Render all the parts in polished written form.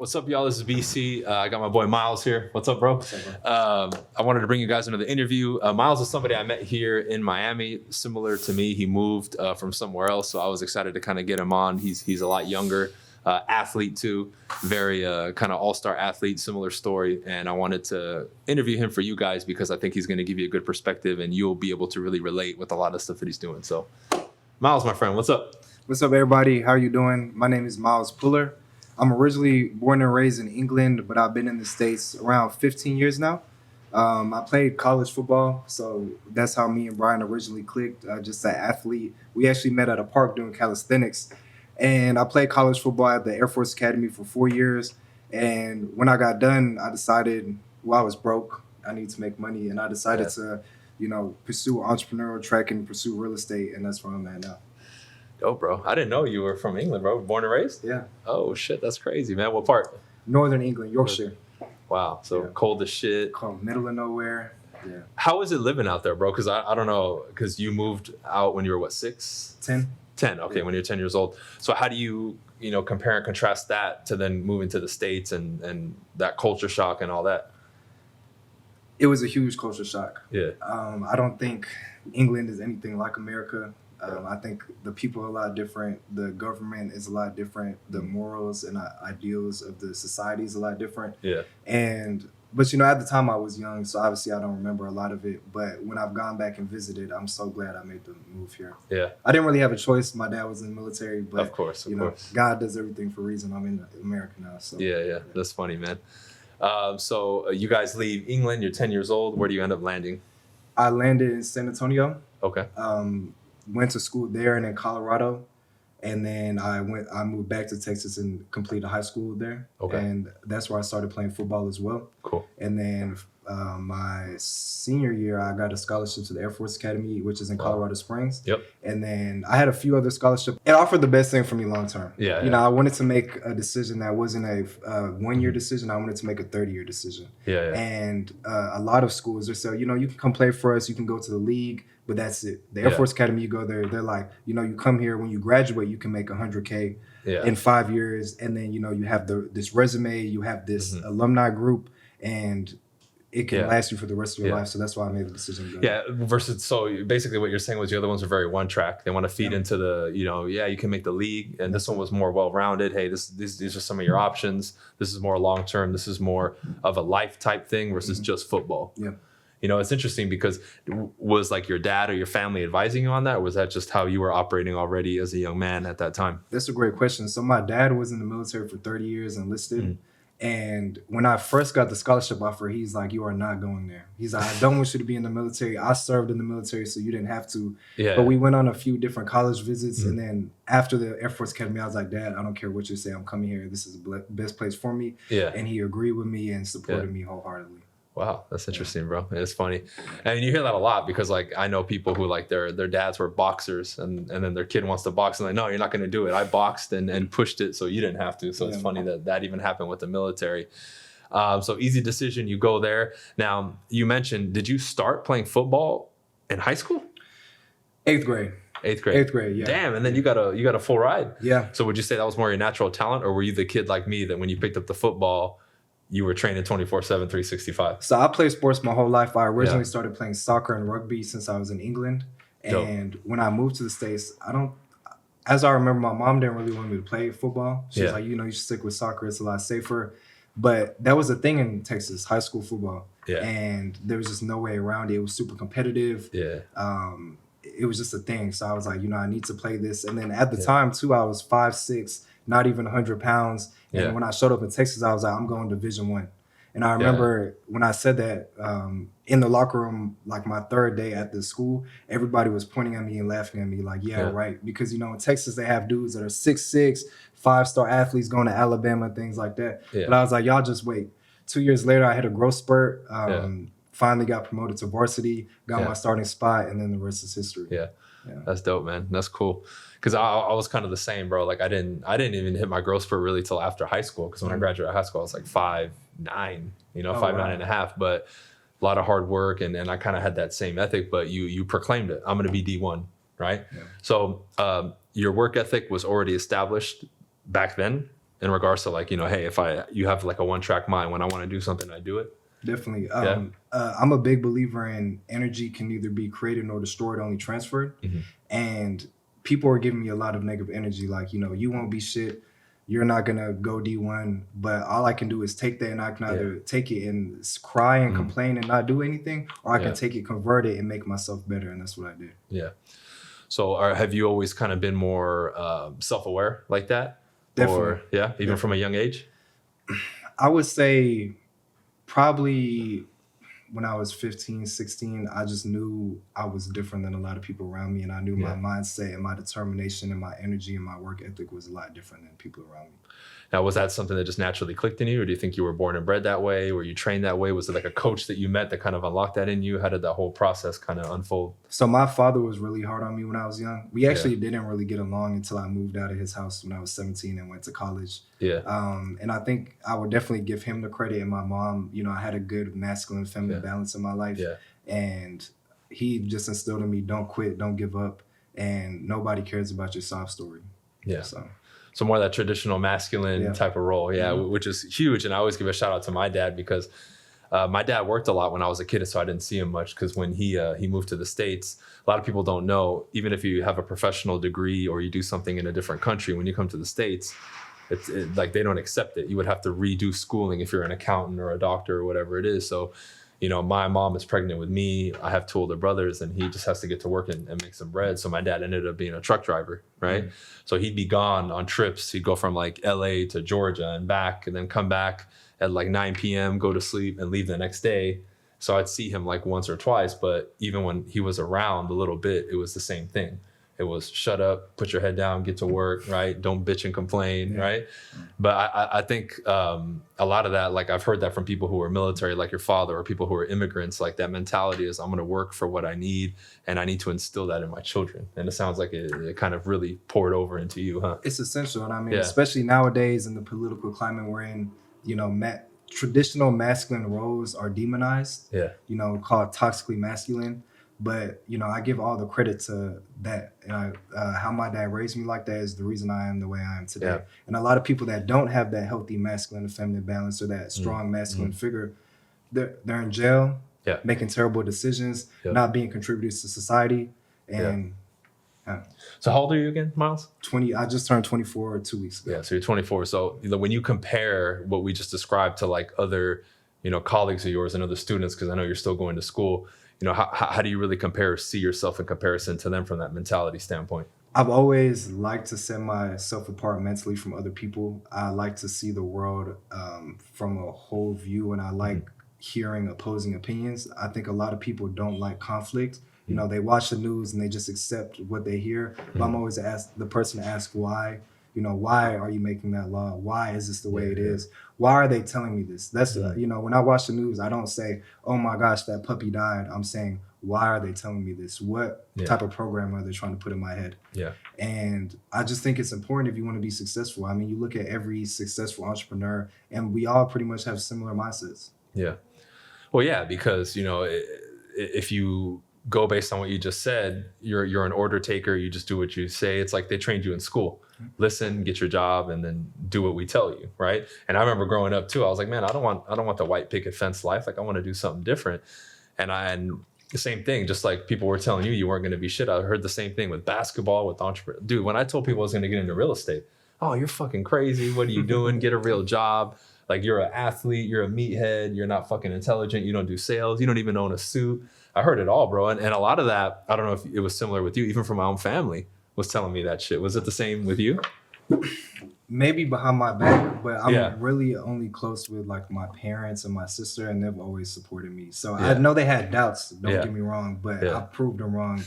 What's up, y'all? This is BC. I got my boy Miles here. What's up, bro? What's up, bro? I wanted to bring you guys another interview. Miles is somebody I met here in Miami. Similar to me, he moved from somewhere else, so I was excited to kind of get him on. He's a lot younger, athlete too, very kind of all-star athlete, similar story. And I wanted to interview him for you guys because I think he's going to give you a good perspective, and you'll be able to really relate with a lot of stuff that he's doing. So, Miles, my friend, what's up? What's up, everybody? How are you doing? My name is Miles Puller. I'm originally born and raised in England, but I've been in the States around 15 years now. I played college football, so that's how me and Bryan originally clicked, just an athlete. We actually met at a park doing calisthenics, and I played college football at the Air Force Academy for 4 years. And when I got done, I decided, well, I was broke. I need to make money, and I decided to, pursue entrepreneurial track and pursue real estate, and that's where I'm at now. Oh, bro. I didn't know you were from England, bro. Born and raised? Yeah. Oh, shit. That's crazy, man. What part? Northern England, Yorkshire. Wow. So cold as shit. Cold, middle of nowhere. Yeah. How is it living out there, bro? Because I don't know. Because you moved out when you were, what, 6? 10. 10. Okay, when you're 10 years old. So how do you, compare and contrast that to then moving to the States and that culture shock and all that? It was a huge culture shock. Yeah. I don't think England is anything like America. I think the people are a lot different. The government is a lot different. The morals and ideals of the society is a lot different. Yeah. But at the time I was young, so obviously I don't remember a lot of it. But when I've gone back and visited, I'm so glad I made the move here. Yeah. I didn't really have a choice. My dad was in the military, but of course. God does everything for a reason. I'm in America now. So yeah. That's funny, man. So you guys leave England. You're 10 years old. Where do you end up landing? I landed in San Antonio. Okay. Went to school there and in Colorado, and then I moved back to Texas and completed high school there. Okay. And that's where I started playing football as well. Cool. And then my senior year, I got a scholarship to the Air Force Academy, which is in Colorado Springs. Yep. And then I had a few other scholarships. It offered the best thing for me long term. Yeah. I wanted to make a decision that wasn't a 1 year decision. I wanted to make a 30-year decision. Yeah. And a lot of schools are so, you can come play for us, you can go to the league, but that's it. The Air Force Academy, you go there, they're like, you come here, when you graduate, you can make $100K in 5 years. And then, you have this resume, you have this alumni group, and it can last you for the rest of your life. So that's why I made the decision to go. Yeah. Versus, so basically what you're saying was the other ones are very one track. They want to feed into the, you can make the league. And this one was more well-rounded. Hey, these are some of your options. This is more long-term. This is more of a life type thing versus just football. Yeah. It's interesting because was like your dad or your family advising you on that? Or was that just how you were operating already as a young man at that time? That's a great question. So my dad was in the military for 30 years enlisted. Mm-hmm. And when I first got the scholarship offer, he's like, you are not going there. He's like, I don't want you to be in the military. I served in the military, so you didn't have to. Yeah. But we went on a few different college visits. Mm-hmm. And then after the Air Force Academy, I was like, Dad, I don't care what you say. I'm coming here. This is the best place for me. Yeah. And he agreed with me and supported me wholeheartedly. Wow, that's interesting, bro. It's funny. And you hear that a lot because I know people who their dads were boxers and then their kid wants to box and no, you're not going to do it. I boxed and pushed it so you didn't have to. So it's funny that even happened with the military. So easy decision. You go there. Now, you mentioned, did you start playing football in high school? 8th grade. 8th grade. 8th grade, yeah. Damn, and then you got a full ride. Yeah. So would you say that was more your natural talent, or were you the kid like me that when you picked up the football, you were training 24/7, 365? So I played sports my whole life. I originally started playing soccer and rugby since I was in England. And when I moved to the States, as I remember, my mom didn't really want me to play football. She was like, you should stick with soccer. It's a lot safer. But that was a thing in Texas, high school football. Yeah. And there was just no way around it. It was super competitive. Yeah. It was just a thing. So I was like, I need to play this. And then at the time, too, I was 5'6", not even 100 pounds. And when I showed up in Texas, I was like, I'm going Division I. And I remember when I said that in the locker room, like my 3rd day at the school, everybody was pointing at me and laughing at me like, right. Because, in Texas, they have dudes that are 6'6", 5-star athletes going to Alabama, things like that. Yeah. But I was like, y'all just wait. 2 years later, I hit a growth spurt, finally got promoted to varsity, got my starting spot, and then the rest is history. Yeah. That's dope, man. That's cool. Because I was kind of the same, bro. Like I didn't even hit my growth spurt really till after high school. Because when I graduated high school, I was like 5'9", 5'9.5". But a lot of hard work, and I kind of had that same ethic. But you proclaimed it. I'm going to be D1, right? Yeah. So your work ethic was already established back then. in regards to like, hey, if you have like a one-track mind, when I want to do something, I do it? Definitely. I'm a big believer in energy can neither be created nor destroyed, only transferred. Mm-hmm. And people are giving me a lot of negative energy. Like, you won't be shit. You're not going to go D1. But all I can do is take that, and I can either take it and cry and complain and not do anything, or I can take it, convert it, and make myself better. And that's what I did. Yeah. So have you always kind of been more self-aware like that? Definitely. Or, even from a young age? I would say probably when I was 15, 16, I just knew I was different than a lot of people around me. And I knew my mindset and my determination and my energy and my work ethic was a lot different than people around me. Now, was that something that just naturally clicked in you, or do you think you were born and bred that way? Were you trained that way? Was it like a coach that you met that kind of unlocked that in you? How did that whole process kind of unfold? So my father was really hard on me when I was young. We actually didn't really get along until I moved out of his house when I was 17 and went to college. Yeah. And I think I would definitely give him the credit. And my mom, I had a good masculine feminine balance in my life. Yeah. And he just instilled in me, don't quit, don't give up, and nobody cares about your sob story. Yeah. So more of that traditional masculine type of role, which is huge. And I always give a shout out to my dad, because my dad worked a lot when I was a kid, so I didn't see him much, because when he moved to the States, a lot of people don't know, even if you have a professional degree or you do something in a different country, when you come to the States, it's like they don't accept it. You would have to redo schooling if you're an accountant or a doctor or whatever it is. So, my mom is pregnant with me. I have 2 older brothers, and he just has to get to work and make some bread. So my dad ended up being a truck driver, right? Mm-hmm. So he'd be gone on trips. He'd go from like LA to Georgia and back, and then come back at like 9 p.m., go to sleep, and leave the next day. So I'd see him like once or twice, but even when he was around a little bit, it was the same thing. It was shut up, put your head down, get to work, right? Don't bitch and complain, right? But I think a lot of that, like I've heard that from people who are military, like your father, or people who are immigrants, like that mentality is I'm going to work for what I need, and I need to instill that in my children. And it sounds like it kind of really poured over into you, huh? It's essential. And I mean, especially nowadays in the political climate we're in, traditional masculine roles are demonized, called toxically masculine. But, I give all the credit to that. And how my dad raised me like that is the reason I am the way I am today. Yeah. And a lot of people that don't have that healthy masculine and feminine balance, or that strong masculine figure, they're in jail, making terrible decisions, not being contributors to society. And so how old are you again, Miles? 20. I just turned 24 2 weeks ago. Yeah, so you're 24. So when you compare what we just described to like other, colleagues of yours and other students, because I know you're still going to school, how do you really see yourself in comparison to them from that mentality standpoint? I've always liked to set myself apart mentally from other people. I like to see the world from a whole view, and I like hearing opposing opinions. I think a lot of people don't like conflict. They watch the news and they just accept what they hear. But I'm always the person to ask why. Why are you making that law? Why is this the way it is? Why are they telling me this? That's, when I watch the news, I don't say, oh my gosh, that puppy died. I'm saying, why are they telling me this? What type of program are they trying to put in my head? Yeah. And I just think it's important if you want to be successful. I mean, you look at every successful entrepreneur, and we all pretty much have similar mindsets. Yeah. Well, yeah, because, if you go based on what you just said, you're an order taker. You just do what you say. It's like they trained you in school. Listen, get your job, and then do what we tell you, right? And I remember growing up too. I was like, man, I don't want the white picket fence life. Like I want to do something different. And the same thing, just like people were telling you weren't going to be shit. I heard the same thing with basketball, with entrepreneur. Dude, when I told people I was going to get into real estate, oh, you're fucking crazy. What are you doing? Get a real job. Like you're an athlete. You're a meathead. You're not fucking intelligent. You don't do sales. You don't even own a suit. I heard it all, bro. And a lot of that, I don't know if it was similar with you, even from my own family was telling me that shit. Was it the same with you? Maybe behind my back, but I'm really only close with like my parents and my sister, and they've always supported me. So I know they had doubts, don't get me wrong, but I proved them wrong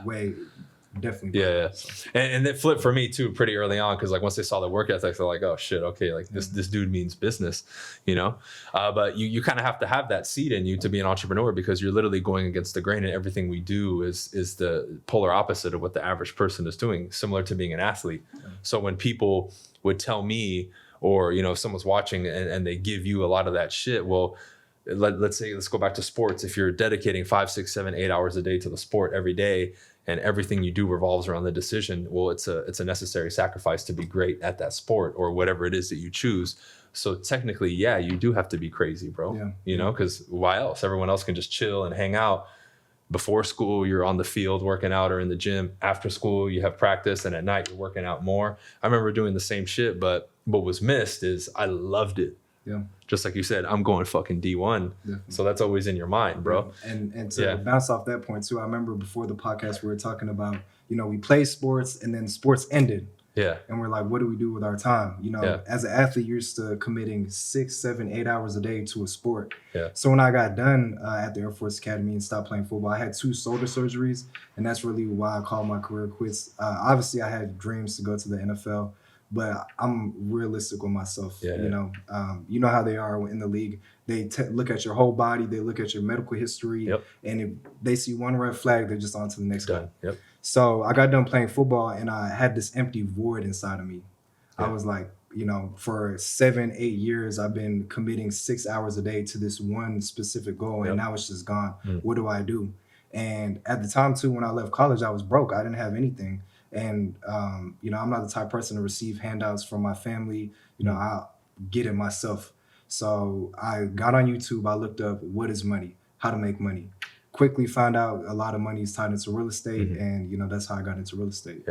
way. Definitely. Yeah. And it flipped for me too pretty early on, because like once they saw the work ethic, they're like, oh shit, okay, like this dude means business, but you kind of have to have that seed in you to be an entrepreneur, because you're literally going against the grain, and everything we do is the polar opposite of what the average person is doing, similar to being an athlete. So when people would tell me, or if someone's watching and they give you a lot of that shit, well, let's go back to sports. If you're dedicating 5, 6, 7, 8 hours a day to the sport every day, and everything you do revolves around the decision, well, it's a necessary sacrifice to be great at that sport or whatever it is that you choose. So technically, yeah, you do have to be crazy, bro. Yeah. You know, because why else? Everyone else can just chill and hang out. Before school, you're on the field working out or in the gym. After school, you have practice, and at night, you're working out more. I remember doing the same shit, but what was missed is I loved it. Yeah. Just like you said, I'm going fucking D1. Definitely. So that's always in your mind, bro. And to bounce off that point too, I remember before the podcast we were talking about, you know, we play sports and then sports ended. Yeah. And we're like, what do we do with our time? You know, as an athlete, you're used to committing 6, 7, 8 hours a day to a sport. Yeah. So when I got done at the Air Force Academy and stopped playing football, I had 2 shoulder surgeries. And that's really why I called my career quits. Obviously, I had dreams to go to the NFL, but I'm realistic with myself. You know how they are in the league. They look at your whole body. They look at your medical history. And if they see one red flag, they're just on to the next guy. So I got done playing football and I had this empty void inside of me. I was like, you know, for 7, 8 years, I've been committing 6 hours a day to this one specific goal. And now it's just gone. What do I do? And at the time too, when I left college, I was broke. I didn't have anything. And, you know, I'm not the type of person to receive handouts from my family. You know, I'll get it myself. So I got on YouTube. I looked up what is money, how to make money. Quickly found out a lot of money is tied into real estate. And, you know, that's how I got into real estate.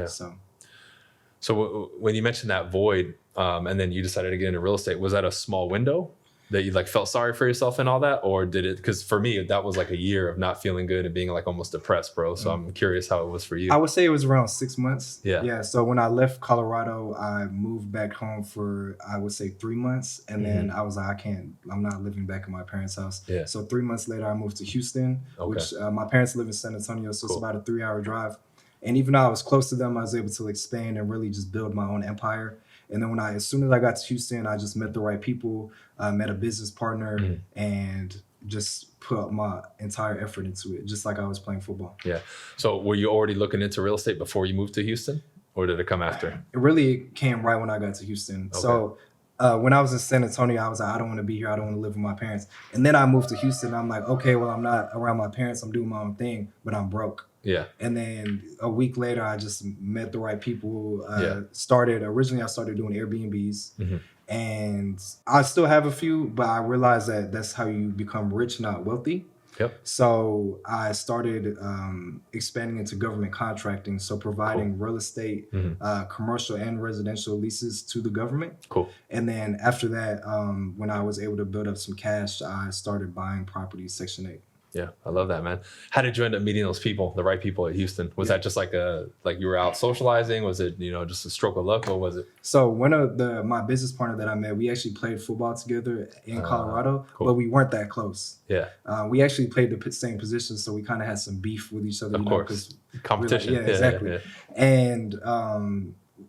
So when you mentioned that void and then you decided to get into real estate, was that a small window that you like felt sorry for yourself and all that? Or did it, because for me, that was like a year of not feeling good and being like almost depressed, bro. So I'm curious how it was for you. I would say it was around 6 months. Yeah. So when I left Colorado, I moved back home for, I would say 3 months. And then I was like, I'm not living back in my parents' house. So 3 months later, I moved to Houston, which my parents live in San Antonio. So it's about a 3-hour drive. And even though I was close to them, I was able to expand and really just build my own empire. And then as soon as I got to Houston, I just met the right people, met a business partner, and just put my entire effort into it, just like I was playing football. Yeah. So were you already looking into real estate before you moved to Houston, or did it come after? It really came right when I got to Houston. So when I was in San Antonio, I was like, I don't want to be here. I don't want to live with my parents. And then I moved to Houston. I'm like, okay, well, I'm not around my parents. I'm doing my own thing, but I'm broke. Yeah. And then a week later, I just met the right people. Originally, I started doing Airbnbs. And I still have a few, but I realized that that's how you become rich, not wealthy. So I started expanding into government contracting. So providing real estate, commercial and residential leases to the government. And then after that, when I was able to build up some cash, I started buying properties, Section 8. Yeah, I love that, man. How did you end up meeting those people, the right people at Houston? Was that just like you were out socializing? Was it, you know, just a stroke of luck? What was it? So one of my business partner that I met, we actually played football together in Colorado, but we weren't that close. We actually played the same position, so we kind of had some beef with each other. Of course, competition. Like, exactly. And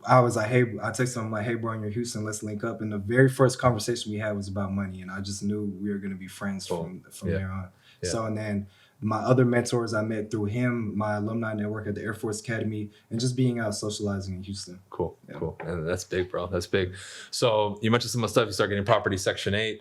I was like, hey, I texted him like, hey, bro, you're in Houston, let's link up. And the very first conversation we had was about money, and I just knew we were going to be friends from there on. So, and then my other mentors I met through him, my alumni network at the Air Force Academy, and just being out socializing in Houston. Cool. And that's big, bro. That's big. So you mentioned some of the stuff. You start getting property Section 8.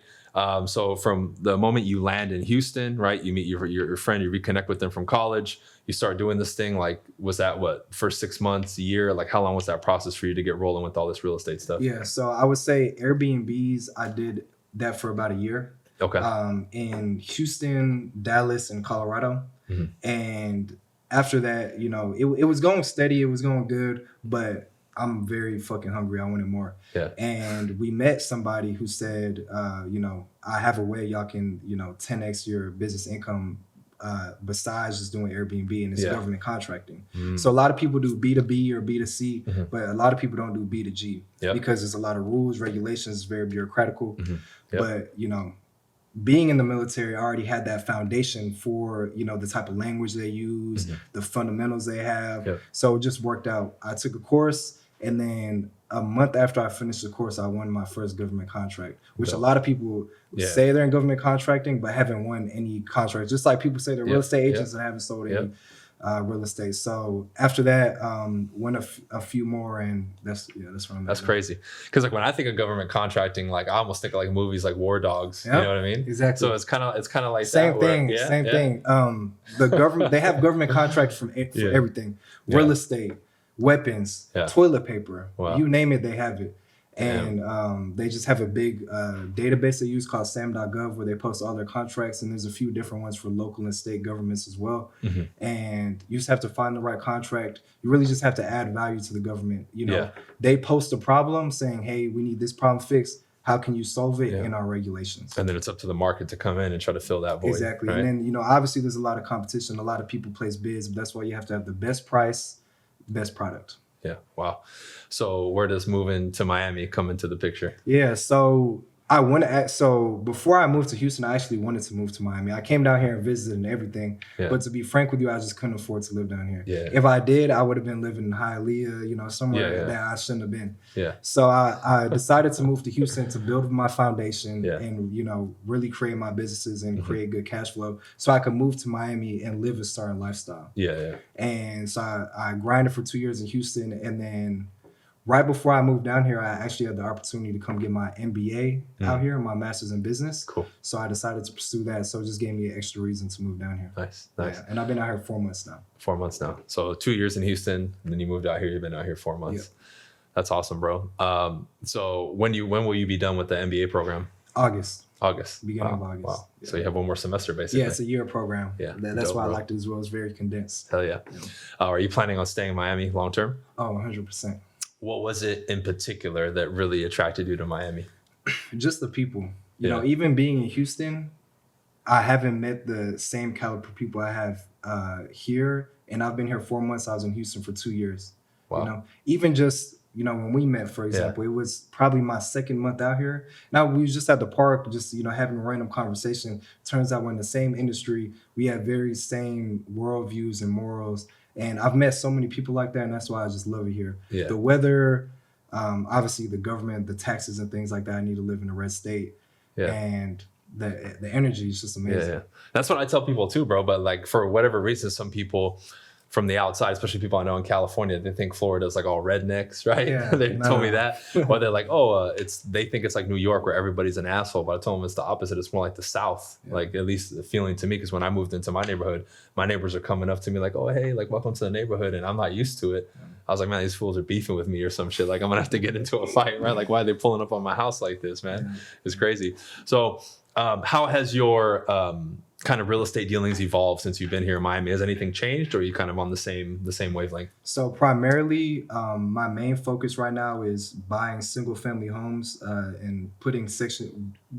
So from the moment you land in Houston, right, you meet your friend, you reconnect with them from college, you start doing this thing. Like, was that first 6 months, a year? Like, how long was that process for you to get rolling with all this real estate stuff? Yeah. So I would say Airbnbs, I did that for about a year. In Houston, Dallas, and Colorado. And after that, you know, it was going steady. It was going good, but I'm very fucking hungry. I wanted more. And we met somebody who said, you know, I have a way y'all can, you know, 10x your business income besides just doing Airbnb, and it's government contracting. So a lot of people do B2B or B2C, but a lot of people don't do B2G because there's a lot of rules, regulations, very bureaucratical. But, you know, being in the military, I already had that foundation for, you know, the type of language they use, the fundamentals they have. So it just worked out. I took a course, and then a month after I finished the course, I won my first government contract, which a lot of people say they're in government contracting, but haven't won any contracts. Just like people say they're real estate agents and haven't sold any. real estate. So after that, went a few more, and that's where I'm at. That's crazy. Because like when I think of government contracting, like I almost think of like movies like War Dogs. Yep, you know what I mean? exactly. So it's kind of like same that. thing. Where, Same thing. The government, they have government contracts for everything: real estate, weapons, toilet paper. Wow. You name it, they have it. And they just have a big database they use called sam.gov where they post all their contracts, and there's a few different ones for local and state governments as well. And you just have to find the right contract. You really just have to add value to the government. You know, they post a problem saying, hey, we need this problem fixed. How can you solve it in our regulations? And then it's up to the market to come in and try to fill that void. Exactly. Right? And then, you know, obviously there's a lot of competition. A lot of people place bids, but that's why you have to have the best price, best product. Yeah. Wow. So where does moving to Miami come into the picture? Yeah. So before I moved to Houston, I actually wanted to move to Miami. I came down here and visited and everything. Yeah. But to be frank with you, I just couldn't afford to live down here. Yeah. If I did, I would have been living in Hialeah, you know, somewhere that I shouldn't have been. Yeah. So I decided to move to Houston to build my foundation and, you know, really create my businesses and create good cash flow so I could move to Miami and live a certain lifestyle. Yeah. And so I grinded for 2 years in Houston, and then right before I moved down here, I actually had the opportunity to come get my MBA out here, my master's in business. Cool. So I decided to pursue that. So it just gave me an extra reason to move down here. Nice. Yeah. And I've been out here 4 months now. 4 months now. So 2 years in Houston, and then you moved out here. You've been out here 4 months. Yep. That's awesome, bro. So when will you be done with the MBA program? August. Beginning of August. Wow. Yeah. So you have one more semester, basically. Yeah, it's a year program. Yeah. That's why I liked it as well. It's very condensed. Hell yeah. Are you planning on staying in Miami long term? Oh, 100%. What was it in particular that really attracted you to Miami? Just the people. You know, even being in Houston, I haven't met the same caliber people I have here. And I've been here 4 months. I was in Houston for 2 years. Wow. You know, even just, you know, when we met, for example, it was probably my second month out here. Now, we was just at the park, just, you know, having a random conversation. Turns out we're in the same industry. We have very same worldviews and morals. And I've met so many people like that, and that's why I just love it here. Yeah. The weather, obviously the government, the taxes and things like that. I need to live in a red state. Yeah. And the energy is just amazing. Yeah. That's what I tell people too, bro. But like for whatever reason, some people from the outside, especially people I know in California, they think Florida's like all rednecks, right? Yeah, they told me that. Or they're like, they think it's like New York where everybody's an asshole. But I told them it's the opposite. It's more like the South, like at least the feeling to me. Because when I moved into my neighborhood, my neighbors are coming up to me like, oh, hey, like welcome to the neighborhood. And I'm not used to it. I was like, man, these fools are beefing with me or some shit. Like I'm gonna have to get into a fight, right? Like why are they pulling up on my house like this, man? It's crazy. So how has your kind of real estate dealings evolved since you've been here in Miami? Has anything changed, or are you kind of on the same wavelength? So primarily, my main focus right now is buying single family homes and putting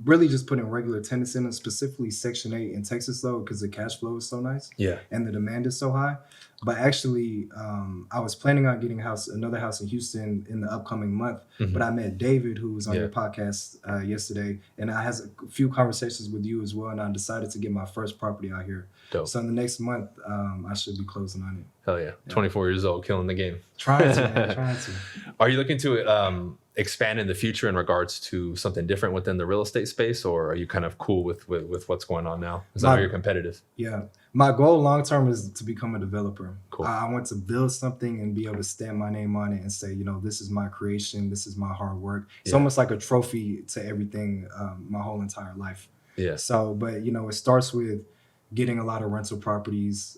regular tenants in, and specifically Section 8 in Texas though, because the cash flow is so nice. Yeah. And the demand is so high. But actually, I was planning on getting another house in Houston in the upcoming month. But I met David, who was on your podcast yesterday, and I had a few conversations with you as well. And I decided to get my first property out here. Dope. So in the next month, I should be closing on it. Hell yeah. 24 years old, killing the game. Trying to, man. Trying to. Are you looking to expand in the future in regards to something different within the real estate space, or are you kind of cool with what's going on now? Because I know you're competitive. Yeah. My goal long term is to become a developer. Cool. I want to build something and be able to stamp my name on it and say, you know, this is my creation. This is my hard work. It's almost like a trophy to everything my whole entire life. Yeah. So, but, you know, it starts with getting a lot of rental properties,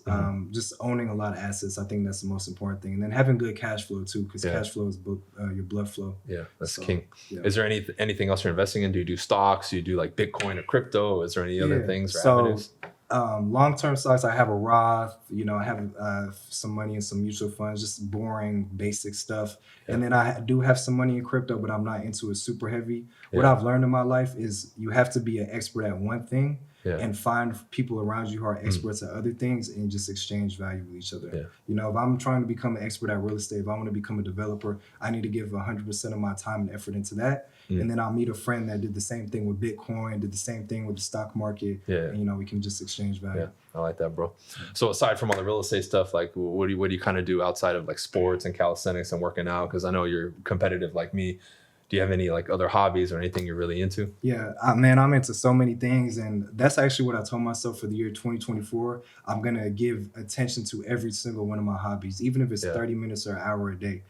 just owning a lot of assets. I think that's the most important thing. And then having good cash flow too, because cash flow is your blood flow. Yeah, that's king. Yeah. Is there anything else you're investing in? Do you do stocks? Do you do like Bitcoin or crypto? Is there any other things or avenues? Long-term stocks, I have a Roth, you know, I have some money in some mutual funds, just boring, basic stuff. Yeah. And then I do have some money in crypto, but I'm not into it super heavy. Yeah. What I've learned in my life is you have to be an expert at one thing and find people around you who are experts at other things and just exchange value with each other. Yeah. You know, if I'm trying to become an expert at real estate, if I want to become a developer, I need to give 100% of my time and effort into that. And then I'll meet a friend that did the same thing with Bitcoin, did the same thing with the stock market. Yeah. And, you know, we can just exchange value. Yeah, I like that, bro. So aside from all the real estate stuff, like what do you kind of do outside of like sports and calisthenics and working out? Because I know you're competitive like me. Do you have any like other hobbies or anything you're really into? Yeah, man, I'm into so many things, and that's actually what I told myself for the year 2024. I'm gonna give attention to every single one of my hobbies, even if it's Yeah. 30 minutes or an hour a day.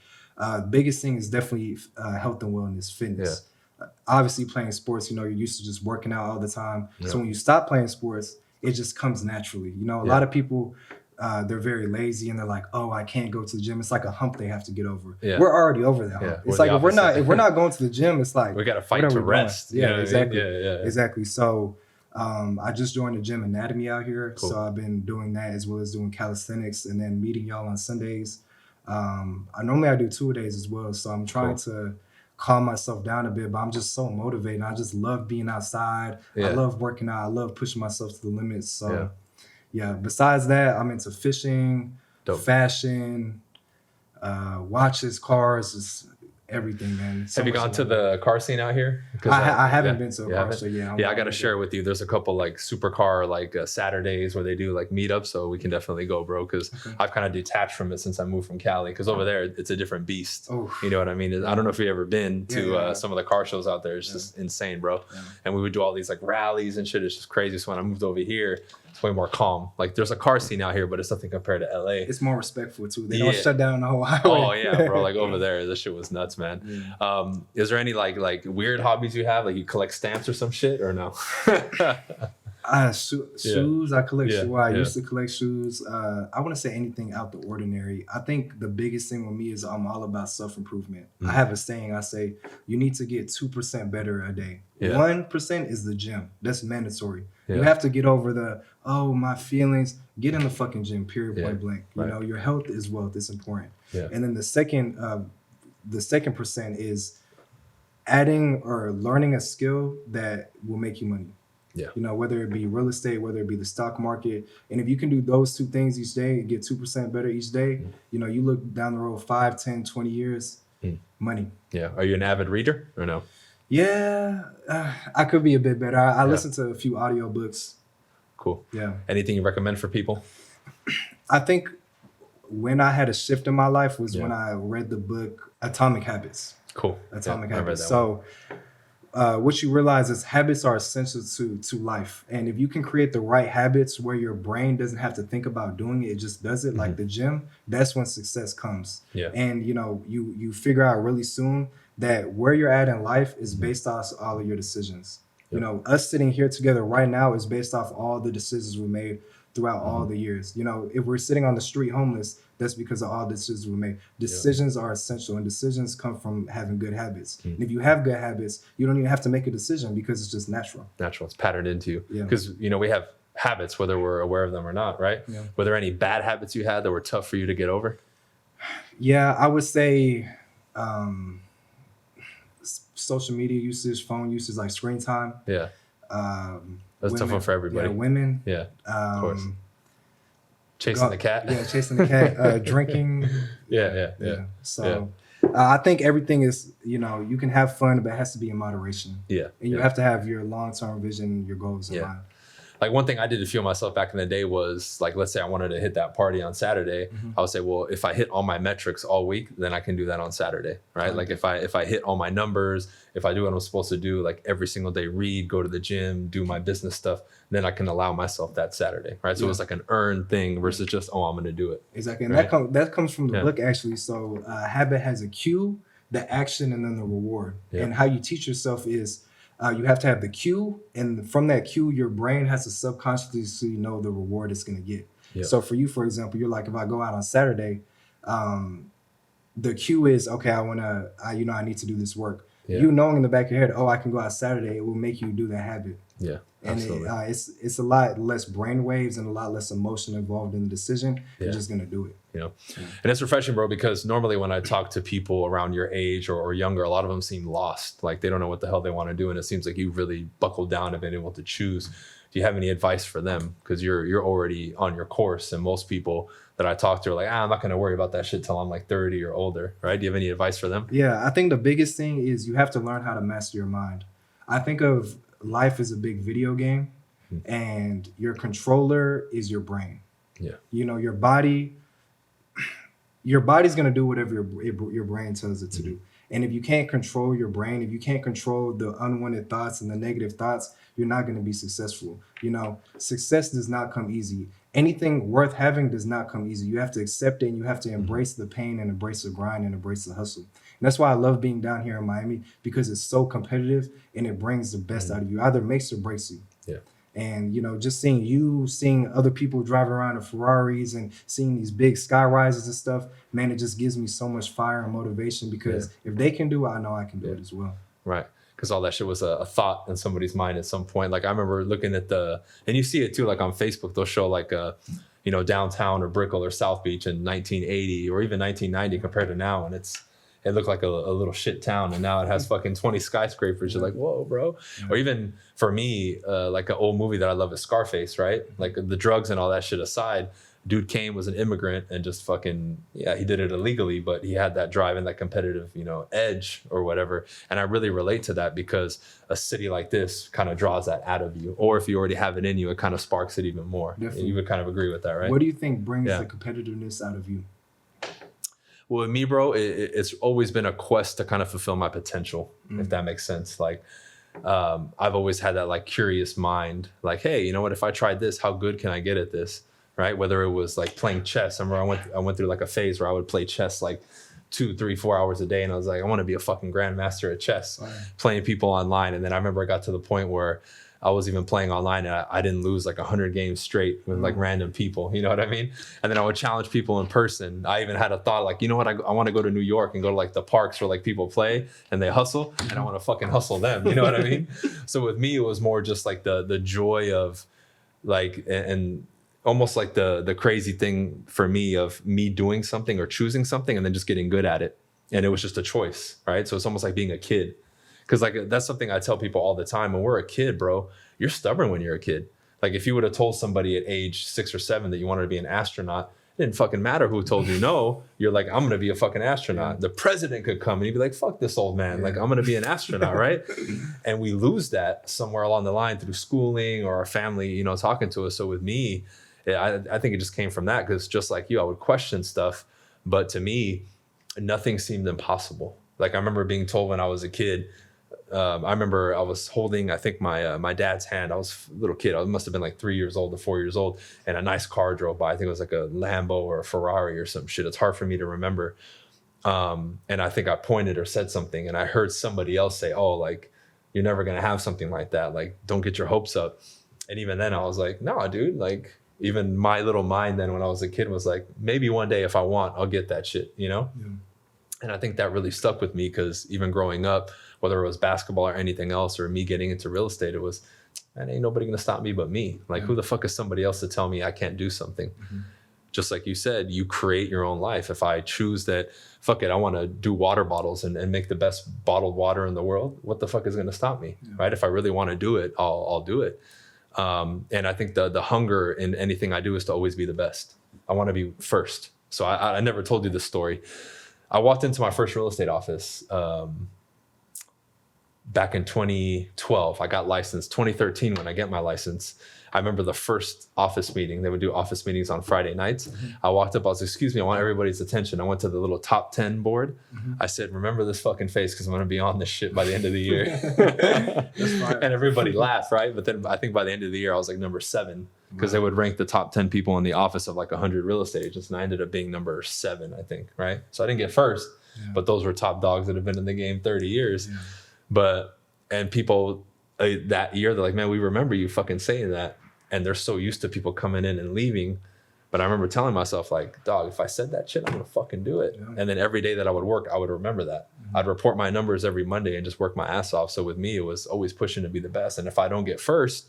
Biggest thing is definitely health and wellness, fitness. Obviously, playing sports, you're used to just working out all the time. Yeah. So when you stop playing sports, it just comes naturally. A lot of people, they're very lazy and they're like, oh, I can't go to the gym. It's like a hump they have to get over. Yeah. We're already over that hump. Yeah, It's we're like the if we're not going to the gym, it's like we got to what fight are to we doing? rest. You know Yeah, what I mean? exactly. Yeah. Exactly. So I just joined the gym anatomy out here. Cool. So I've been doing that as well as doing calisthenics and then meeting y'all on Sundays. I normally do 2 days as well. So I'm trying to calm myself down a bit, but I'm just so motivated. I just love being outside. Yeah. I love working out. I love pushing myself to the limits. So yeah, besides that, I'm into fishing, Dope. fashion, watches, cars, just everything, man. So Have you much gone to love. the car scene out here? I haven't been to a You car haven't? show. Yeah, Yeah, I got to share with you. There's a couple like supercar like Saturdays where they do like meetups, so we can definitely go, bro. Because I've kind of detached from it since I moved from Cali. Because over there, it's a different beast. Oh. You know what I mean? I don't know if you've ever been to Yeah. some of the car shows out there. It's just insane, bro. Yeah. And we would do all these like rallies and shit. It's just crazy. So when I moved over here, it's way more calm. Like there's a car scene out here, but it's nothing compared to LA. It's more respectful too. They don't shut down the whole highway. Oh yeah, bro. Like over there, this shit was nuts, man. Is there any like weird hobbies you have? Like you collect stamps or some shit or no? Shoes. I collect shoes. I Yeah. used to collect shoes. I wouldn't say anything out the ordinary. I think the biggest thing with me is I'm all about self-improvement. I have a saying. I say you need to get 2% better a day. 1% is the gym. That's mandatory. You have to get over my feelings. Get in the fucking gym, period, point blank. Right. Your health is wealth. It's important. Yeah. And then the second percent is adding or learning a skill that will make you money. Yeah. Whether it be real estate, whether it be the stock market. And if you can do those two things each day and get 2% better each day, you look down the road 5, 10, 20 years, money. Yeah. Are you an avid reader or no? Yeah, I could be a bit better. I listen to a few audiobooks. Cool. Yeah. Anything you recommend for people? I think when I had a shift in my life was when I read the book Atomic Habits. Cool. Atomic I read Habits. that So what you realize is habits are essential to life. And if you can create the right habits where your brain doesn't have to think about doing it, it just does it, like the gym, that's when success comes. Yeah. And you figure out really soon that where you're at in life is based off all of your decisions. Us sitting here together right now is based off all the decisions we made throughout all the years. If we're sitting on the street homeless, that's because of all the decisions we made. Decisions are essential, and decisions come from having good habits. And if you have good habits, you don't even have to make a decision because it's just natural. Natural. It's patterned into you. Yeah. Because, we have habits, whether we're aware of them or not, right? Yeah. Were there any bad habits you had that were tough for you to get over? Yeah, I would say social media usage, phone usage, like screen time. Yeah. That's a tough one for everybody. Yeah, women. Yeah, of course. Chasing Go- the cat. Yeah, chasing the cat. Drinking. Yeah. So I think everything is, you can have fun, but it has to be in moderation. Yeah. And you have to have your long-term vision, your goals in mind. Like one thing I did to fuel myself back in the day was like, let's say I wanted to hit that party on Saturday. I would say, well, if I hit all my metrics all week, then I can do that on Saturday, right? Like if I hit all my numbers, if I do what I'm supposed to do, like every single day, read, go to the gym, do my business stuff, then I can allow myself that Saturday, right? So it was like an earned thing versus just, I'm going to do it. Exactly. And Right. that comes from the book, actually. So habit has a cue, the action, and then the reward. Yeah. And how you teach yourself is you have to have the cue, and from that cue, your brain has to subconsciously know the reward it's going to get. Yeah. So for you, for example, you're like, if I go out on Saturday, the cue is, okay, I need to do this work. Yeah. You knowing in the back of your head, I can go out Saturday, it will make you do that habit. Yeah, And absolutely. it's a lot less brain waves and a lot less emotion involved in the decision. You're just going to do it. And it's refreshing, bro, because normally when I talk to people around your age or younger, a lot of them seem lost. Like they don't know what the hell they want to do. And it seems like you really buckled down and been able to choose. Do you have any advice for them? Because you're already on your course. And most people that I talk to are like, I'm not going to worry about that shit till I'm like 30 or older, right? Do you have any advice for them? Yeah, I think the biggest thing is you have to learn how to master your mind. I think of life as a big video game, and your controller is your brain. Yeah. Your body's going to do whatever your brain tells it to do. And if you can't control your brain, if you can't control the unwanted thoughts and the negative thoughts, you're not going to be successful. You know, success does not come easy. Anything worth having does not come easy. You have to accept it, and you have to embrace the pain and embrace the grind and embrace the hustle. And that's why I love being down here in Miami, because it's so competitive and it brings the best out of you. Either makes or breaks you. Yeah. And, you know, just seeing other people driving around in Ferraris and seeing these big sky rises and stuff, man, it just gives me so much fire and motivation, because if they can do it, I know I can do it as well. Right. Because all that shit was a thought in somebody's mind at some point. Like I remember looking at and you see it too, like on Facebook, they'll show like, you know, downtown or Brickell or South Beach in 1980 or even 1990 compared to now. And it looked like a little shit town, and now it has fucking 20 skyscrapers. You're like, whoa, bro. Yeah. Or even for me, like an old movie that I love is Scarface, right? Like the drugs and all that shit aside, dude was an immigrant and just fucking, he did it illegally, but he had that drive and that competitive, you know, edge or whatever. And I really relate to that, because a city like this kind of draws that out of you. Or if you already have it in you, it kind of sparks it even more. Definitely. You would kind of agree with that, right? What do you think brings the competitiveness out of you? Well, with me, bro, it's always been a quest to kind of fulfill my potential, if that makes sense. Like, I've always had that like curious mind, like, hey, you know what, if I tried this, how good can I get at this? Right. Whether it was like playing chess. I remember I went through like a phase where I would play chess like 2, 3, 4 hours a day. And I was like, I want to be a fucking grandmaster at chess, playing people online. And then I remember I got to the point where I was even playing online, and I didn't lose like 100 games straight with like random people, you know what I mean? And then I would challenge people in person. I even had a thought like, you know what, I want to go to New York and go to like the parks where like people play and they hustle, and I want to fucking hustle them, you know what I mean? So with me, it was more just like the joy of like, and almost like the crazy thing for me of me doing something or choosing something and then just getting good at it. And it was just a choice, right? So it's almost like being a kid. Because like that's something I tell people all the time. When we're a kid, bro, you're stubborn when you're a kid. Like if you would have told somebody at age 6 or 7 that you wanted to be an astronaut, it didn't fucking matter who told you no. You're like, I'm going to be a fucking astronaut. The president could come and he'd be like, fuck this old man. Like, I'm going to be an astronaut, right? And we lose that somewhere along the line through schooling or our family, you know, talking to us. So with me, I think it just came from that, because just like you, I would question stuff. But to me, nothing seemed impossible. Like I remember being told when I was a kid, I remember I was holding, I think my dad's hand. I was a little kid. I must have been like 3 years old to 4 years old, and a nice car drove by. I think it was like a Lambo or a Ferrari or some shit. It's hard for me to remember. And I think I pointed or said something, and I heard somebody else say, "Oh, like you're never gonna have something like that. Like don't get your hopes up." And even then, I was like, "No, dude. Like even my little mind then when I was a kid was like, maybe one day if I want, I'll get that shit, you know." Yeah. And I think that really stuck with me, because even growing up, whether it was basketball or anything else, or me getting into real estate, it was, man, ain't nobody gonna stop me but me. Like who the fuck is somebody else to tell me I can't do something? Just like you said, you create your own life. If I choose that, fuck it, I want to do water bottles and make the best bottled water in the world, what the fuck is gonna stop me, right? If I really want to do it, I'll do it. And I think the hunger in anything I do is to always be the best. I want to be first. So I never told you this story. I walked into my first real estate office back in 2012. I got licensed 2013 when I get my license. I remember the first office meeting. They would do office meetings on Friday nights. I walked up, I was like, excuse me, I want everybody's attention. I went to the little top 10 board. I said, remember this fucking face, because I'm going to be on this shit by the end of the year. And everybody laughed, right? But then I think by the end of the year, I was like number 7, because they would rank the top 10 people in the office of like 100 real estate agents. And I ended up being number 7, I think, right? So I didn't get first, but those were top dogs that have been in the game 30 years. And people that year, they're like, man, we remember you fucking saying that. And they're so used to people coming in and leaving. But I remember telling myself, like, dog, if I said that shit, I'm going to fucking do it. And then every day that I would work, I would remember that. I'd report my numbers every Monday and just work my ass off. So with me, it was always pushing to be the best. And if I don't get first,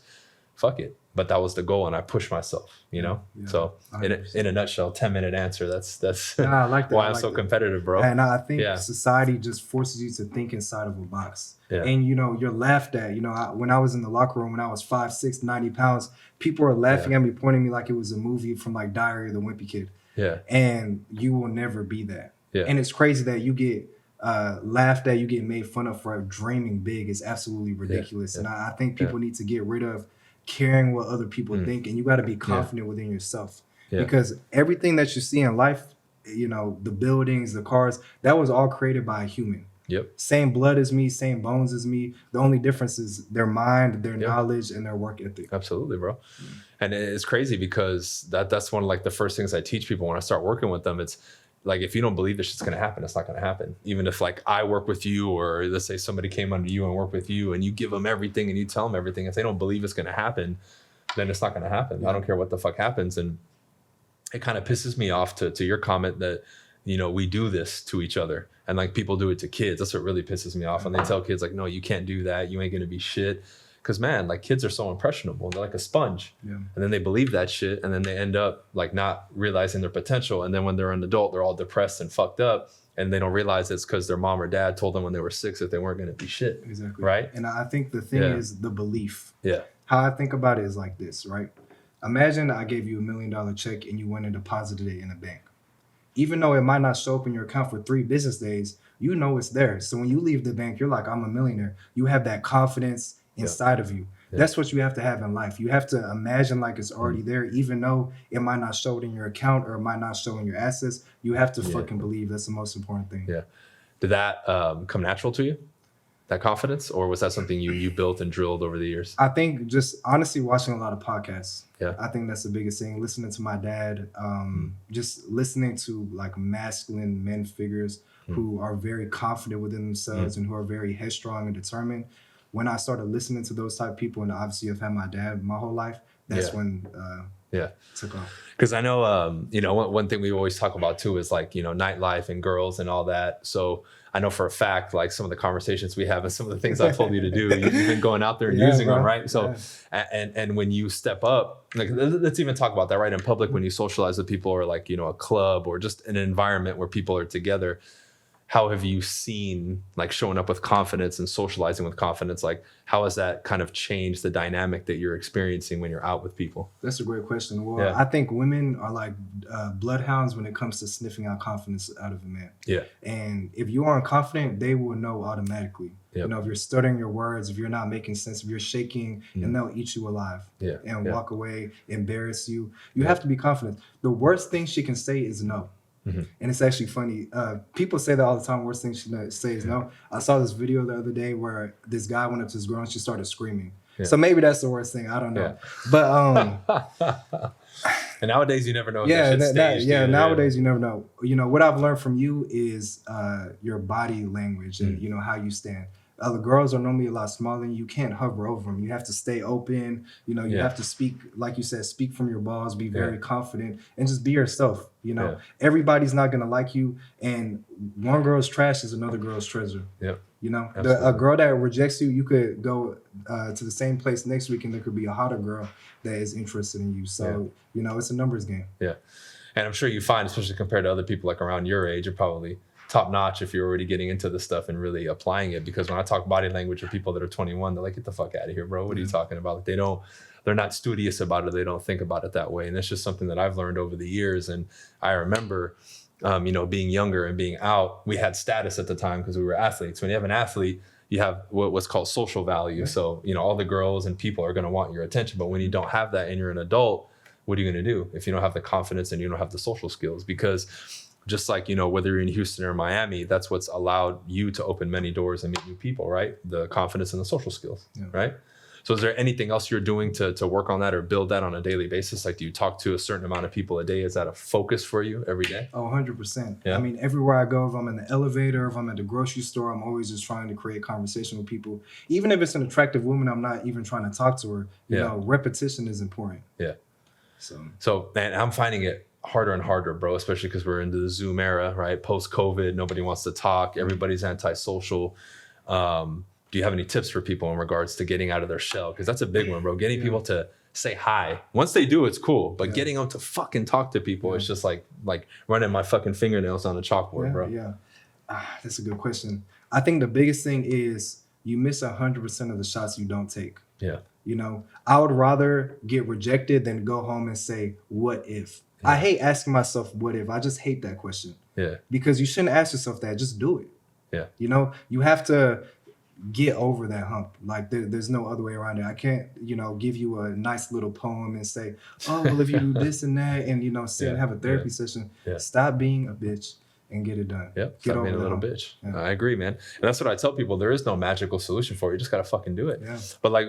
fuck it. But that was the goal, and I pushed myself, you know? So in a nutshell, 10-minute answer, that's I like that. why I'm so competitive, bro. And I think society just forces you to think inside of a box. And, you know, you're laughed at. You know, when I was in the locker room, when I was 5'6", 90 pounds, people were laughing at me, pointing me like it was a movie from like Diary of the Wimpy Kid. And you will never be that. And it's crazy that you get laughed at, you get made fun of for dreaming big. Is absolutely ridiculous. And I think people need to get rid of caring what other people think, and you got to be confident within yourself, because everything that you see in life, you know, the buildings, the cars, that was all created by a human. Yep. Same blood as me, same bones as me. The only difference is their mind, their knowledge, and their work ethic. Absolutely, bro. And it's crazy because that's one of like the first things I teach people when I start working with them. It's like, if you don't believe this shit's going to happen, it's not going to happen. Even if like I work with you, or let's say somebody came under you and work with you, and you give them everything and you tell them everything, if they don't believe it's going to happen, then it's not going to happen. I don't care what the fuck happens. And it kind of pisses me off to your comment that, you know, we do this to each other, and like people do it to kids. That's what really pisses me off. And they tell kids like, no, you can't do that. You ain't going to be shit. Because, man, like kids are so impressionable. They're like a sponge. Yeah. And then they believe that shit. And then they end up like not realizing their potential. And then when they're an adult, they're all depressed and fucked up. And they don't realize it's because their mom or dad told them when they were 6 that they weren't going to be shit. Exactly. Right. And I think the thing is the belief. Yeah. How I think about it is like this, right? Imagine I gave you $1 million check and you went and deposited it in a bank. Even though it might not show up in your account for 3 business days, you know it's there. So when you leave the bank, you're like, I'm a millionaire. You have that confidence inside of you. That's what you have to have in life. You have to imagine like it's already there, even though it might not show it in your account or it might not show in your assets. You have to fucking believe. That's the most important thing. Yeah. Did that come natural to you, that confidence? Or was that something you built and drilled over the years? I think just honestly watching a lot of podcasts. Yeah. I think that's the biggest thing. Listening to my dad, just listening to like masculine men figures who are very confident within themselves and who are very headstrong and determined. When I started listening to those type of people, and obviously I've had my dad my whole life, that's when took off. Because I know, you know, one thing we always talk about too is like, you know, nightlife and girls and all that. So I know for a fact, like some of the conversations we have and some of the things I've told you to do, you've been going out there and using them, right? So, and when you step up, like let's even talk about that, right? In public, when you socialize with people, or like, you know, a club or just an environment where people are together, how have you seen like showing up with confidence and socializing with confidence? Like how has that kind of changed the dynamic that you're experiencing when you're out with people? That's a great question. Well, I think women are like bloodhounds when it comes to sniffing out confidence out of a man. Yeah. And if you aren't confident, they will know automatically. Yep. You know, if you're stuttering your words, if you're not making sense, if you're shaking, and they'll eat you alive and walk away, embarrass you. You have to be confident. The worst thing she can say is no. And it's actually funny. People say that all the time. Worst thing she say is no. I saw this video the other day where this guy went up to this girl and she started screaming. So maybe that's the worst thing. I don't know. But and nowadays you never know. Nowadays you never know. You know what I've learned from you is your body language and you know how you stand. The girls are normally a lot smaller than you. You can't hover over them. You have to stay open. You know, you have to speak, like you said, speak from your balls, be very confident, and just be yourself. You know, everybody's not going to like you. And one girl's trash is another girl's treasure. Yeah. You know, a girl that rejects you, you could go to the same place next week and there could be a hotter girl that is interested in you. So, you know, it's a numbers game. Yeah. And I'm sure you find, especially compared to other people like around your age, you're probably top notch if you're already getting into this stuff and really applying it. Because when I talk body language with people that are 21, they're like, get the fuck out of here, bro. What are you talking about? They're not studious about it. They don't think about it that way. And it's just something that I've learned over the years. And I remember, you know, being younger and being out, we had status at the time because we were athletes. When you have an athlete, you have what's called social value. So, you know, all the girls and people are going to want your attention. But when you don't have that and you're an adult, what are you going to do if you don't have the confidence and you don't have the social skills? Because just like, you know, whether you're in Houston or Miami, that's what's allowed you to open many doors and meet new people, right? The confidence and the social skills, right? So is there anything else you're doing to work on that or build that on a daily basis? Like, do you talk to a certain amount of people a day? Is that a focus for you every day? Oh, 100%. Yeah. I mean, everywhere I go, if I'm in the elevator, if I'm at the grocery store, I'm always just trying to create conversation with people. Even if it's an attractive woman, I'm not even trying to talk to her. You know, repetition is important. Yeah. So, man, I'm finding it harder and harder, bro, especially because we're into the Zoom era, right? Post-COVID, nobody wants to talk. Everybody's antisocial. Do you have any tips for people in regards to getting out of their shell? Because that's a big one, bro. Getting people to say hi. Once they do, it's cool. But getting them to fucking talk to people, it's just like running my fucking fingernails on a chalkboard, bro. Yeah. That's a good question. I think the biggest thing is you miss 100% of the shots you don't take. Yeah. You know, I would rather get rejected than go home and say, what if? I hate asking myself, what if? I just hate that question. Yeah. Because you shouldn't ask yourself that. Just do it. Yeah. You know, you have to get over that hump. Like there's no other way around it. I can't, you know, give you a nice little poem and say, oh, well, if you do this and that and, you know, sit and have a therapy session, stop being a bitch. and get it done. Yep. Stop being a little bitch. Yeah. I agree, man. And that's what I tell people. There is no magical solution for it. You just got to fucking do it. Yeah. But like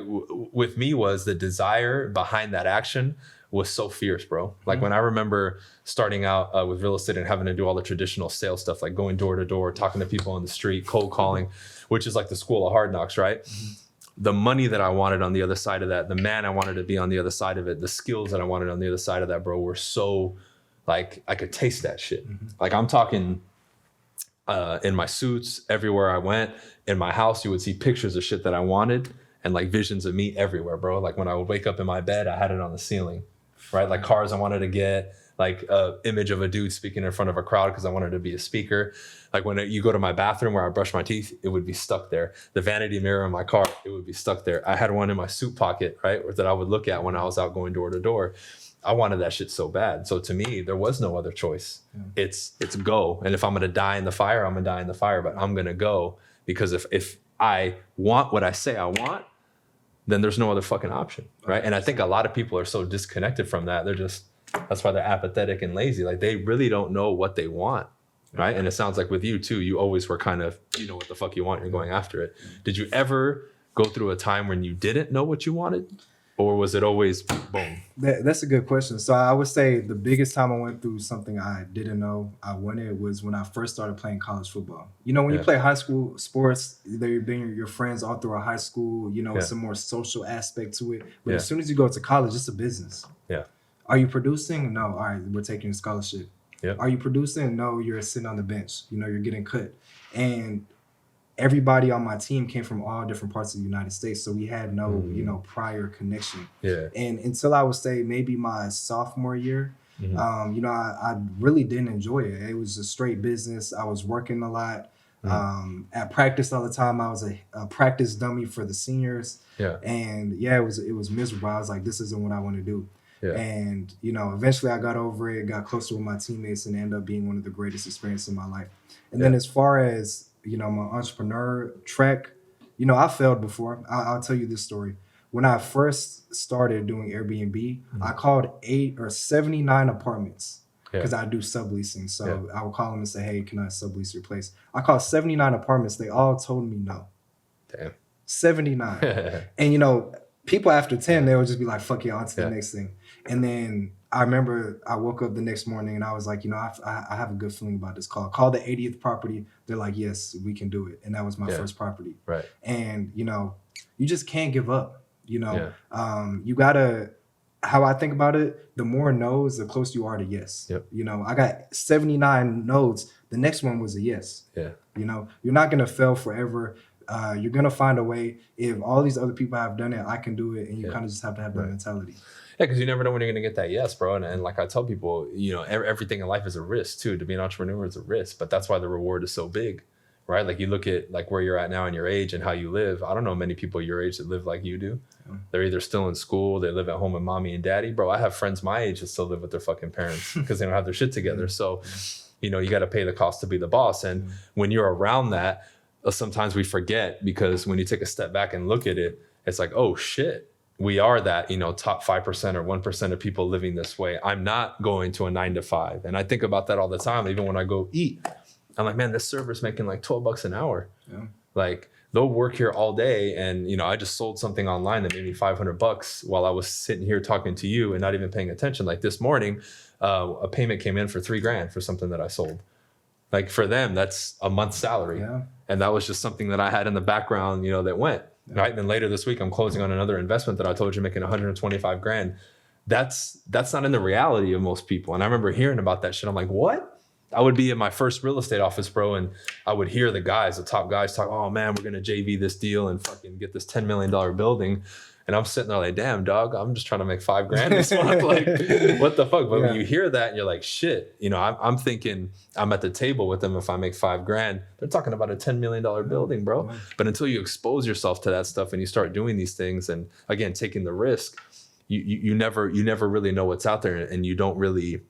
with me was the desire behind that action was so fierce, bro. Like when I remember starting out with real estate and having to do all the traditional sales stuff, like going door to door, talking to people on the street, cold calling, which is like the school of hard knocks, right? The money that I wanted on the other side of that, the man I wanted to be on the other side of it, the skills that I wanted on the other side of that, bro, were so like I could taste that shit. Like I'm talking in my suits, everywhere I went, in my house, you would see pictures of shit that I wanted and like visions of me everywhere, bro. Like when I would wake up in my bed, I had it on the ceiling, right? Like cars I wanted to get, like a image of a dude speaking in front of a crowd because I wanted to be a speaker. Like when you go to my bathroom where I brush my teeth, it would be stuck there. The vanity mirror in my car, it would be stuck there. I had one in my suit pocket, right? That I would look at when I was out going door to door. I wanted that shit so bad. So to me, there was no other choice. Yeah. It's go. And if I'm going to die in the fire, I'm going to die in the fire, but I'm going to go because if I want what I say I want, then there's no other fucking option. Right. And I think a lot of people are so disconnected from that. That's why they're apathetic and lazy. Like they really don't know what they want. Right. And it sounds like with you too, you always were kind of, you know what the fuck you want, you're going after it. Did you ever go through a time when you didn't know what you wanted? Or was it always boom? That's a good question. So I would say the biggest time I went through something I didn't know I wanted was when I first started playing college football. You know, when you play high school sports, they're being your friends all throughout high school. You know, it's a more social aspect to it. But as soon as you go to college, it's a business. Yeah. Are you producing? No. All right, we're taking a scholarship. Yeah. Are you producing? No, you're sitting on the bench. You know, you're getting cut. And everybody on my team came from all different parts of the United States. So we had no, you know, prior connection. Yeah. And until I would say maybe my sophomore year, you know, I really didn't enjoy it. It was a straight business. I was working a lot. At practice all the time. I was a practice dummy for the seniors. Yeah. And yeah, it was miserable. I was like, this isn't what I want to do. Yeah. And, you know, eventually I got over it, got closer with my teammates, and ended up being one of the greatest experiences in my life. And then as far as, you know, my entrepreneur track, you know, I failed before. I'll tell you this story. When I first started doing Airbnb, I called 79 apartments because I do subleasing. So I would call them and say, hey, can I sublease your place? I called 79 apartments. They all told me no. Damn. 79. And, you know, people after 10, they would just be like, fuck it, on to the next thing. And then I remember I woke up the next morning and I was like, you know, I have a good feeling about this call. Call the 80th property. They're like, yes, we can do it. And that was my first property. Right. And, you know, you just can't give up. You know, you gotta, how I think about it, the more no's, the closer you are to yes. Yep. You know, I got 79 no's. The next one was a yes. Yeah. You know, you're not going to fail forever. You're going to find a way. If all these other people have done it, I can do it. And you kind of just have to have that mentality. Yeah, because you never know when you're going to get that yes, bro. And like I tell people, you know, everything in life is a risk too. To be an entrepreneur is a risk, but that's why the reward is so big, right? Like you look at like where you're at now in your age and how you live. I don't know many people your age that live like you do. Yeah. They're either still in school, they live at home with mommy and daddy. Bro, I have friends my age that still live with their fucking parents because they don't have their shit together. So, you know, you got to pay the cost to be the boss. And when you're around that, sometimes we forget, because when you take a step back and look at it, it's like, oh shit. We are that, you know, top 5% or 1% of people living this way. I'm not going to a 9 to 5. And I think about that all the time. Even when I go eat, I'm like, man, this server's making like $12 an hour. Yeah. Like they'll work here all day. And, you know, I just sold something online that made me $500 while I was sitting here talking to you and not even paying attention. Like this morning, a payment came in for $3,000 for something that I sold. Like for them, that's a month's salary. Yeah. And that was just something that I had in the background, you know, that went. Right. And then later this week, I'm closing on another investment that I told you making $125,000. That's not in the reality of most people. And I remember hearing about that shit. I'm like, what? I would be in my first real estate office, bro. And I would hear the top guys talk, oh man, we're going to JV this deal and fucking get this $10 million building. And I'm sitting there like, damn, dog, I'm just trying to make $5,000 this month. Like, what the fuck? But when you hear that and you're like, shit, you know, I'm thinking I'm at the table with them if I make $5,000. They're talking about a $10 million building, bro. But until you expose yourself to that stuff and you start doing these things and again, taking the risk, you never really know what's out there, and you don't really,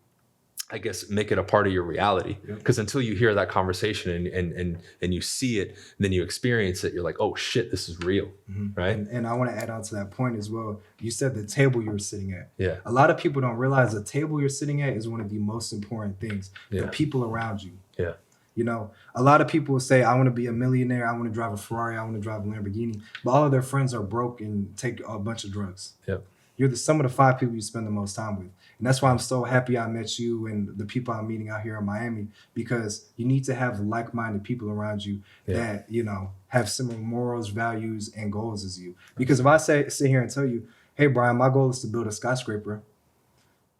I guess, make it a part of your reality. Because until you hear that conversation and you see it, and then you experience it, you're like, oh shit, this is real, right? And I want to add on to that point as well. You said the table you were sitting at. Yeah. A lot of people don't realize the table you're sitting at is one of the most important things. The people around you. Yeah. You know, a lot of people will say, I want to be a millionaire. I want to drive a Ferrari. I want to drive a Lamborghini. But all of their friends are broke and take a bunch of drugs. Yep. You're some of the 5 people you spend the most time with. And that's why I'm so happy I met you and the people I'm meeting out here in Miami, because you need to have like-minded people around you that, you know, have similar morals, values, and goals as you. Because if I sit here and tell you, hey, Bryan, my goal is to build a skyscraper,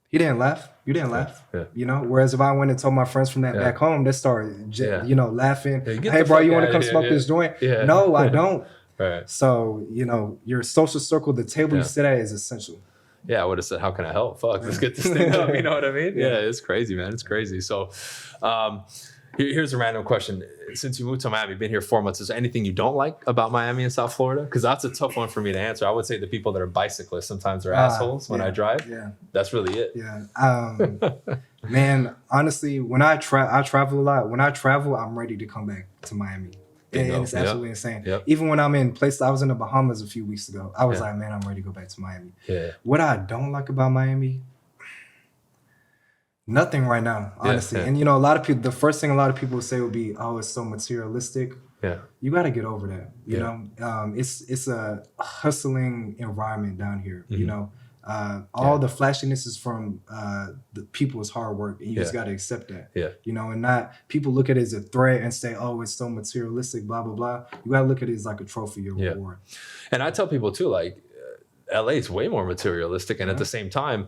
he didn't laugh. You didn't laugh. Yeah. You know, whereas if I went and told my friends from that back home, they started, you know, laughing. Hey, bro, you want to come smoke this joint? Yeah. No, I don't. Right. So, you know, your social circle, the table you sit at is essential. Yeah, I would have said, how can I help? Fuck, let's get this thing up. You know what I mean? Yeah, it's crazy, man. It's crazy. So here's a random question. Since you moved to Miami, been here 4 months, is there anything you don't like about Miami and South Florida? Because that's a tough one for me to answer. I would say the people that are bicyclists sometimes are assholes when I drive. Yeah. That's really it. Yeah. Man, honestly, when I travel a lot. When I travel, I'm ready to come back to Miami. And it's absolutely insane. Yep. Even when I'm in places, I was in the Bahamas a few weeks ago. I was like, man, I'm ready to go back to Miami. Yeah. What I don't like about Miami, nothing right now, honestly. And, you know, a lot of people, the first thing a lot of people say would be, oh, it's so materialistic. Yeah. You got to get over that. You know, it's a hustling environment down here, you know. All the flashiness is from the people's hard work, and you just got to accept that. Yeah. You know, and not people look at it as a threat and say, oh, it's so materialistic, blah, blah, blah. You got to look at it as like a trophy or reward. And I tell people too, like, LA is way more materialistic. And at the same time,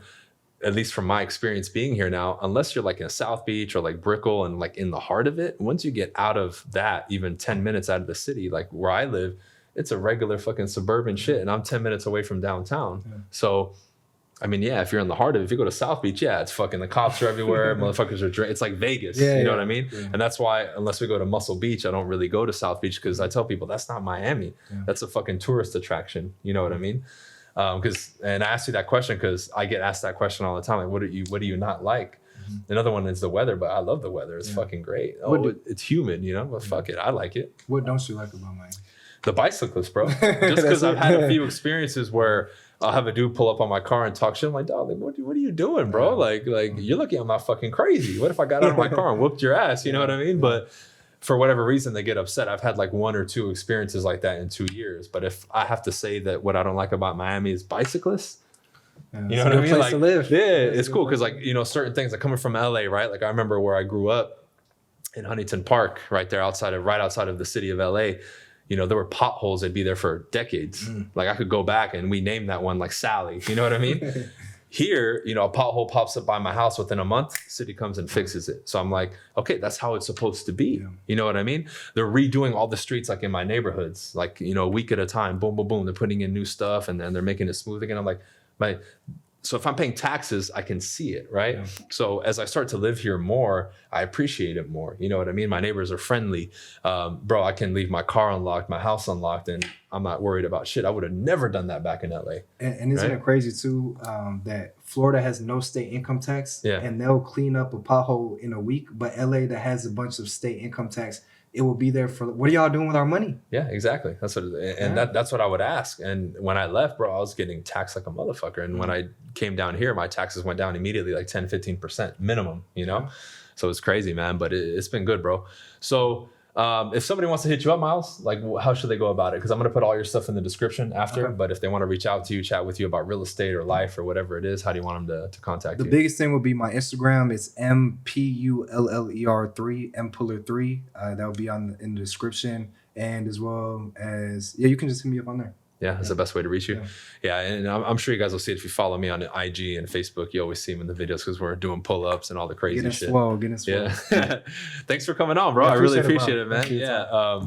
at least from my experience being here now, unless you're like in South Beach or like Brickell and like in the heart of it, once you get out of that, even 10 minutes out of the city, like where I live, it's a regular fucking suburban shit. And I'm 10 minutes away from downtown. Yeah. So, I mean, yeah, if you're in the heart of it, if you go to South Beach, yeah, it's fucking, the cops are everywhere. Motherfuckers are drinking. It's like Vegas. You know what I mean? Yeah. And that's why, unless we go to Muscle Beach, I don't really go to South Beach, because I tell people that's not Miami. Yeah. That's a fucking tourist attraction. You know what I mean? And I asked you that question because I get asked that question all the time. Like, what do you not like? Mm-hmm. Another one is the weather, but I love the weather. It's fucking great. It's humid, you know, but fuck it. I like it. What don't you like about Miami? The bicyclist, bro. Just because I've had a few experiences where I'll have a dude pull up on my car and talk shit. I'm like, dog, like, what are you doing, bro? Like you're looking at my fucking crazy. What if I got out of my car and whooped your ass? You know what I mean? But for whatever reason, they get upset. I've had like 1 or 2 experiences like that in 2 years. But if I have to say that what I don't like about Miami is bicyclists, you know what I mean? Place to live. Yeah, it's cool because, like, you know, certain things, like coming from LA, right? Like I remember where I grew up in Huntington Park, right there right outside of the city of LA. You know, there were potholes that'd be there for decades. Like I could go back and we named that one like Sally. You know what I mean? Here, you know, a pothole pops up by my house within a month, city comes and fixes it. So I'm like, okay, that's how it's supposed to be. Yeah. You know what I mean? They're redoing all the streets like in my neighborhoods, like, you know, a week at a time, boom, boom, boom. They're putting in new stuff and then they're making it smooth again. I'm like, so if I'm paying taxes, I can see it, right? Yeah. So as I start to live here more, I appreciate it more. You know what I mean? My neighbors are friendly. Bro, I can leave my car unlocked, my house unlocked, and I'm not worried about shit. I would have never done that back in LA. And isn't it crazy too that Florida has no state income tax, and they'll clean up a pothole in a week, but LA that has a bunch of state income tax, it will be there for, what are y'all doing with our money? Yeah, exactly. That's what, that's what I would ask. And when I left, bro, I was getting taxed like a motherfucker. And when I came down here, my taxes went down immediately, like 10, 15% minimum, you know? So it's crazy, man, but it's been good, bro. So if somebody wants to hit you up, Miles, like how should they go about it? Because I'm going to put all your stuff in the description after, but if they want to reach out to you, chat with you about real estate or life or whatever it is, how do you want them to contact you? The biggest thing would be my Instagram. It's MPULLER3, MPuller3. That will be in the description. And as well as, you can just hit me up on there. Yeah, that's the best way to reach you. Yeah, and I'm sure you guys will see it if you follow me on IG and Facebook. You always see them in the videos because we're doing pull-ups and all the crazy shit. Getting swole. Yeah. Thanks for coming on, bro. I really appreciate it, man.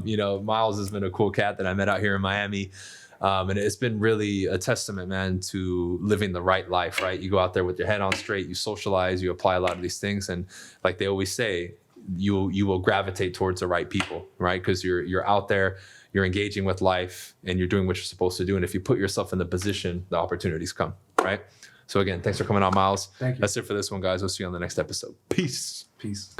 You know, Miles has been a cool cat that I met out here in Miami. And it's been really a testament, man, to living the right life, right? You go out there with your head on straight, you socialize, you apply a lot of these things. And like they always say, you will gravitate towards the right people, right? Because you're out there, you're engaging with life, and you're doing what you're supposed to do. And if you put yourself in the position, the opportunities come, right? So again, thanks for coming on, Miles. Thank you. That's it for this one, guys. We'll see you on the next episode. Peace. Peace.